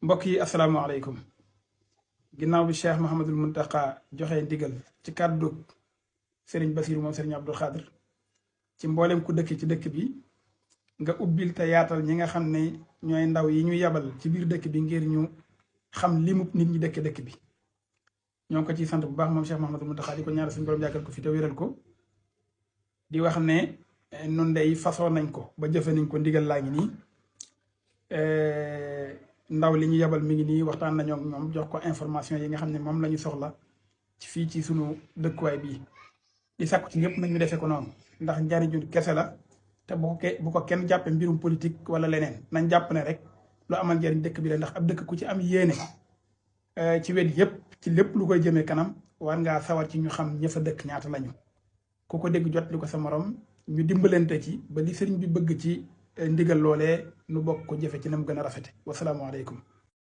mbokk yi asalaamaaleykum ginnaaw bi Cheikh Mouhamadul Mountakha joxe ndigal ci kàddu Serigne Bassirou moom Serigne Abdou Khadr ci mboolem ku dëkk ci dëkk bi nga ubbil te yaatal ñi nga xam ne ñooy ndaw yi ñu yabal ci biir dëkk bi ngir ñu xam limub nit ñi dëkk bi ñoo ngi ko ciy sant bu baax moom Cheikh Mouhamadul Mountakha di ko ñaanal suñu borom yàggal ko fi te wéral ko di wax ne nun dey façon nañ ko ba jëfe nañ ko ndigal laa ngi nii ndaw li ñu yebal mi ngi nii waxtaan nañoo ak ñoom jox ko information yi nga xam ne moom la ñu soxla ci fii ci sunu dëkkuwaay bii di sàkku ci ñëpp nag ñu defee ko noonu ndax njariñu kese la te bu ko kenn jàppe mbirum politique wala leneen nañ jàpp ne rek lu amal njariñ dëkk bi la ndax ab dëkk ku ci am yéene ci wet yëpp ci lépp lu koy jëmee kanam war ngaa sawar ci ñu xam ña fa dëkk ñaata lañu ku ko dégg jot li ko sa morom ñu dimbalante ci ba li sëriñ bi bëgg ci ndigal loolee nu bokk ko jëfe ci na mu gën a rafete wasalaamualeykum